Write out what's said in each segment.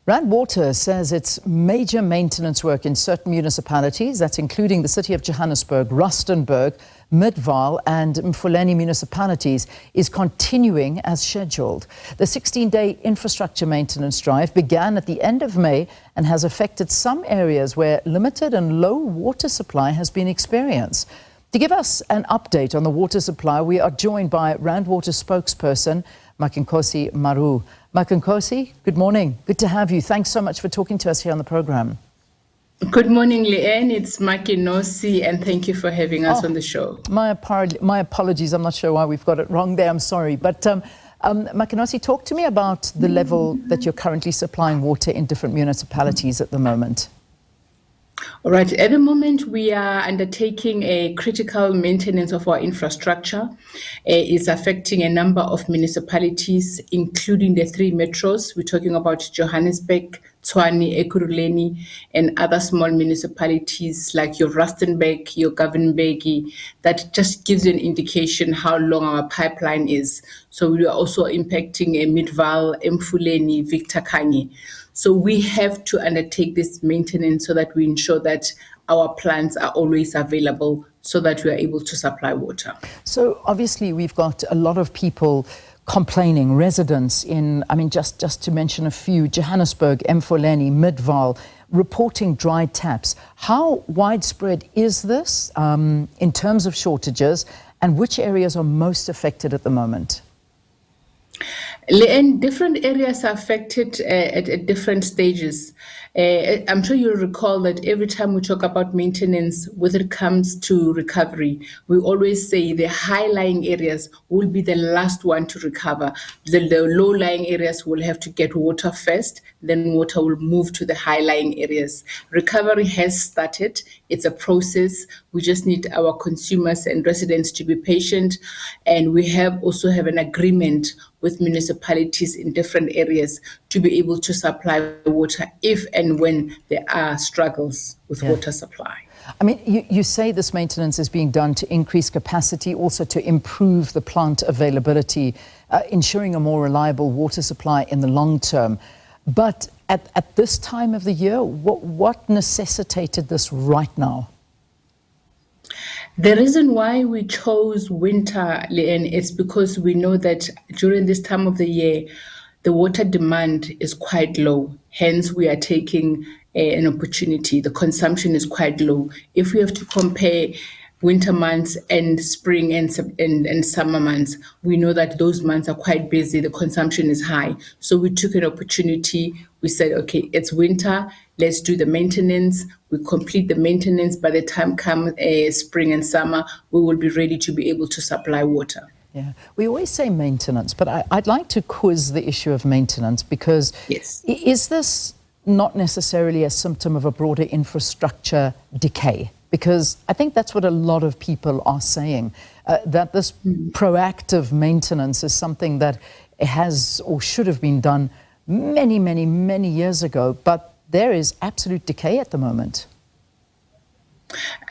Rand Water says its major maintenance work in certain municipalities, that's including the City of Johannesburg, Rustenburg, Mid-Vaal and Emfuleni municipalities, is continuing as scheduled. The 16-day infrastructure maintenance drive began at the end of May and has affected some areas where limited and low water supply has been experienced. To give us an update on the water supply, we are joined by Rand Water spokesperson Makenosi Maroo. Makenosi, good morning. Good to have you. Thanks so much for talking to us here on the program. Good morning, Leanne. It's Makenosi, and thank you for having us on the show. My apologies. I'm not sure why we've got it wrong there. I'm sorry. But Makenosi, talk to me about the level that you're currently supplying water in different municipalities at the moment. All right. At the moment, we are undertaking a critical maintenance of our infrastructure. It's affecting a number of municipalities, including the 3 metros. We're talking about Johannesburg, Tshwane, Ekurhuleni, and other small municipalities like your Rustenburg, your Governbegi. That just gives you an indication how long our pipeline is. So we are also impacting a Mid-Vaal, Emfuleni, Victor Kanye. So we have to undertake this maintenance so that we ensure that our plants are always available so that we are able to supply water. So obviously we've got a lot of people complaining, residents in, just to mention a few, Johannesburg, Emfuleni, Mid-Vaal, reporting dry taps. How widespread is this in terms of shortages, and which areas are most affected at the moment? And different areas are affected at different stages. I'm sure you'll recall that every time we talk about maintenance, when it comes to recovery, we always say the high-lying areas will be the last one to recover. The low-lying areas will have to get water first, then water will move to the high-lying areas. Recovery has started. It's a process. We just need our consumers and residents to be patient. And we also have an agreement with municipalities in different areas to be able to supply water if and when there are struggles with water supply. You say this maintenance is being done to increase capacity, also to improve the plant availability, ensuring a more reliable water supply in the long term. But at this time of the year, what necessitated this right now? The reason why we chose winter, Leanne, is because we know that during this time of the year, the water demand is quite low. Hence, we are taking an opportunity. The consumption is quite low. If we have to compare winter months and spring and summer months, we know that those months are quite busy. The consumption is high. So we took an opportunity. We said, okay, it's winter. Let's do the maintenance. We complete the maintenance. By the time comes spring and summer, we will be ready to be able to supply water. Yeah, we always say maintenance, but I'd like to quiz the issue of maintenance because is this not necessarily a symptom of a broader infrastructure decay? Because I think that's what a lot of people are saying, that this proactive maintenance is something that has or should have been done many, many, many years ago, but there is absolute decay at the moment.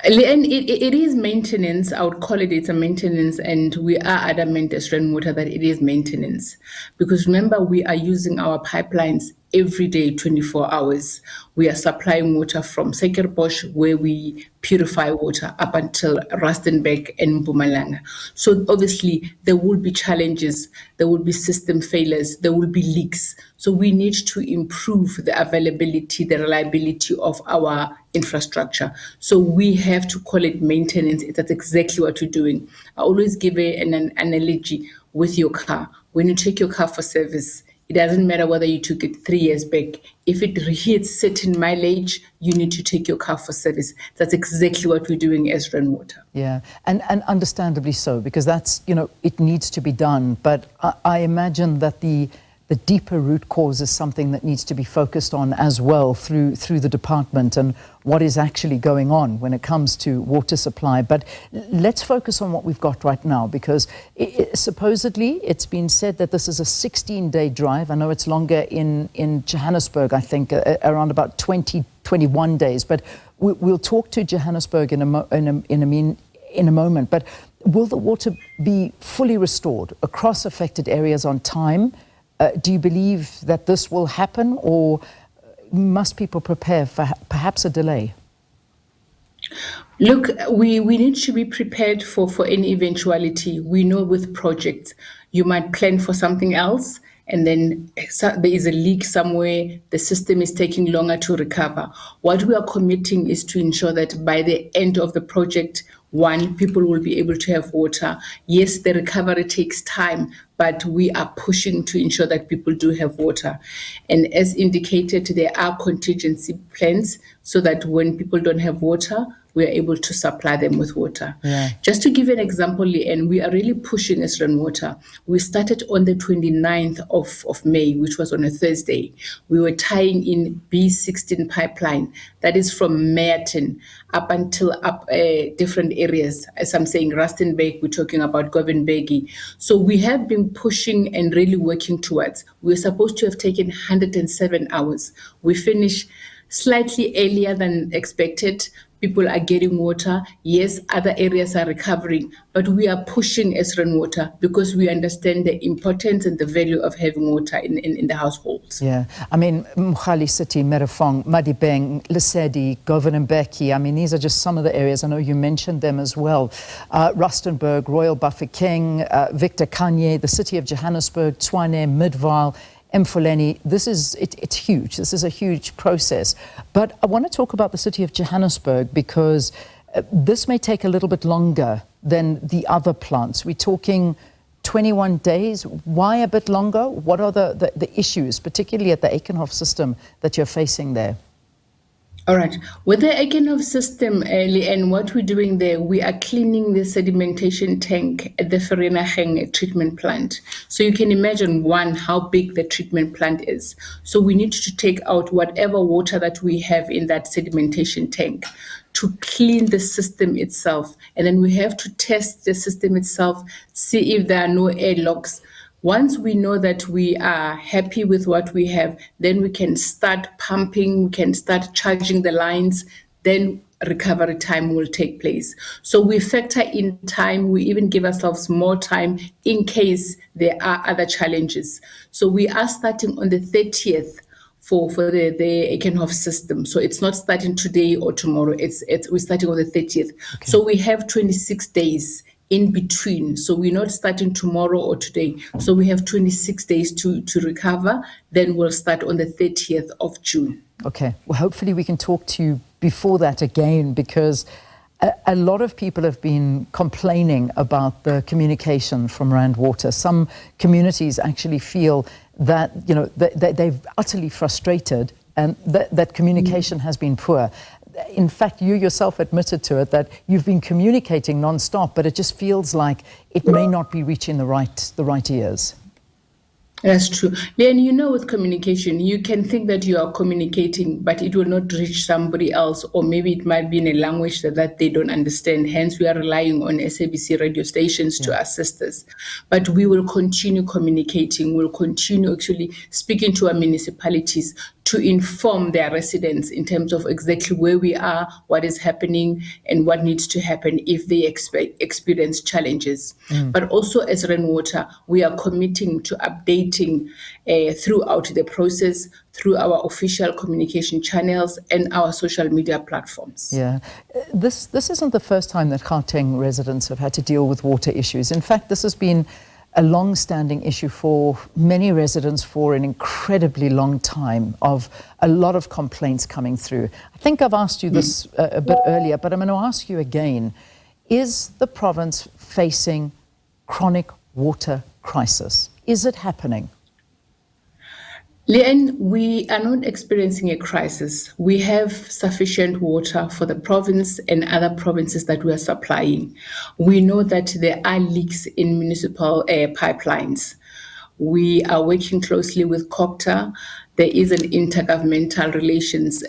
And it is maintenance. I would call it, it's a maintenance, and we are adamant as Rand Water that it is maintenance. Because remember, we are using our pipelines every day, 24 hours. We are supplying water from Sekerbosch, where we purify water, up until Rustenburg and Mpumalanga. So obviously, there will be challenges, there will be system failures, there will be leaks. So we need to improve the availability, the reliability of our infrastructure. So we have to call it maintenance. That's exactly what we're doing. I always give an analogy with your car. When you take your car for service, it doesn't matter whether you took it 3 years back. If it hits certain mileage, you need to take your car for service. That's exactly what we're doing as Rand Water. Yeah, and understandably so, because that's, it needs to be done. But I imagine that the deeper root cause is something that needs to be focused on as well through the department and what is actually going on when it comes to water supply. But let's focus on what we've got right now, because supposedly it's been said that this is a 16-day drive. I know it's longer in Johannesburg, I think, around about 21 days. But we'll talk to Johannesburg in a moment. But will the water be fully restored across affected areas on time? Do you believe that this will happen, or must people prepare for perhaps a delay? Look, we need to be prepared for any eventuality. We know with projects, you might plan for something else, and then there is a leak somewhere, the system is taking longer to recover. What we are committing is to ensure that by the end of the project, one, people will be able to have water. Yes, the recovery takes time, but we are pushing to ensure that people do have water. And as indicated, there are contingency plans so that when people don't have water, we are able to supply them with water. Yeah. Just to give you an example, and we are really pushing as Rainwater. We started on the 29th of May, which was on a Thursday. We were tying in B16 pipeline, that is from Meyerton up until different areas. As I'm saying, Rustenburg, we're talking about Govenberg. So we have been pushing and really working towards. We're supposed to have taken 107 hours. We finished slightly earlier than expected. People are getting water. Yes, other areas are recovering, but we are pushing as Rainwater because we understand the importance and the value of having water in the households. Yeah, I mean, Mkhali City, Merafong, Madibeng, Lesedi, Govenberg, I mean, these are just some of the areas. I know you mentioned them as well. Rustenburg, Royal Bafokeng, Victor Kanye, the City of Johannesburg, Tshwane, Mid-Vaal, Emfuleni. It's huge. This is a huge process. But I want to talk about the City of Johannesburg because this may take a little bit longer than the other plants. We're talking 21 days. Why a bit longer? What are the issues, particularly at the Ekenhof system, that you're facing there? All right. With the Ekenhof system, and what we're doing there, we are cleaning the sedimentation tank at the Vereeniging treatment plant. So you can imagine, one, how big the treatment plant is. So we need to take out whatever water that we have in that sedimentation tank to clean the system itself. And then we have to test the system itself, see if there are no airlocks. Once we know that we are happy with what we have, then we can start pumping, we can start charging the lines, then recovery time will take place. So we factor in time, we even give ourselves more time in case there are other challenges. So we are starting on the 30th for the Ekenhof system. So it's not starting today or tomorrow, we're starting on the 30th. Okay. So we have 26 days in between. So we're not starting tomorrow or today. So we have 26 days to recover. Then we'll start on the 30th of June. Okay. Well, hopefully we can talk to you before that again, because a lot of people have been complaining about the communication from Rand Water. Some communities actually feel that, they've utterly frustrated and that communication has been poor. In fact, you yourself admitted to it that you've been communicating non-stop, but it just feels like it may not be reaching the right ears. That's true. Then, with communication, you can think that you are communicating, but it will not reach somebody else, or maybe it might be in a language that they don't understand. Hence, we are relying on SABC radio stations to assist us. But we will continue communicating. We'll continue actually speaking to our municipalities to inform their residents in terms of exactly where we are, what is happening, and what needs to happen if they experience challenges. But also as Rainwater, we are committing to updating throughout the process, through our official communication channels and our social media platforms. Yeah, this isn't the first time that Gauteng residents have had to deal with water issues. In fact, this has been a long-standing issue for many residents for an incredibly long time, of a lot of complaints coming through. I think I've asked you this a bit earlier, but I'm going to ask you again. Is the province facing chronic water crisis? Is it happening? Leanne, we are not experiencing a crisis. We have sufficient water for the province and other provinces that we are supplying. We know that there are leaks in municipal pipelines. We are working closely with COCTA. There is an intergovernmental relations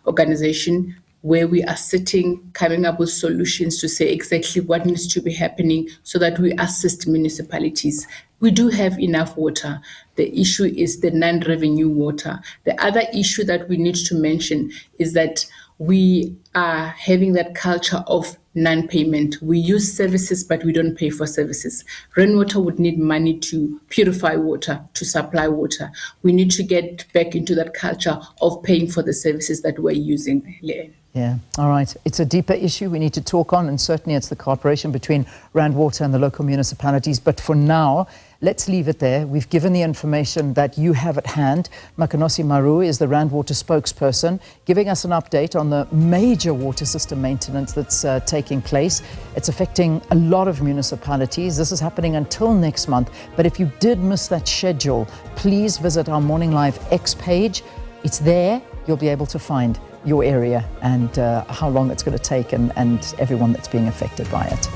organization where we are sitting, coming up with solutions to say exactly what needs to be happening so that we assist municipalities. We do have enough water. The issue is the non-revenue water. The other issue that we need to mention is that we are having that culture of non-payment. We use services, but we don't pay for services. Rainwater would need money to purify water, to supply water. We need to get back into that culture of paying for the services that we're using. Yeah, all right. It's a deeper issue we need to talk on, and certainly it's the cooperation between Rand Water and the local municipalities. But for now, let's leave it there. We've given the information that you have at hand. Makenosi Maroo is the Rand Water spokesperson, giving us an update on the major water system maintenance that's taking place. It's affecting a lot of municipalities. This is happening until next month. But if you did miss that schedule, please visit our Morning Live X page. It's there. You'll be able to find your area and how long it's going to take and everyone that's being affected by it.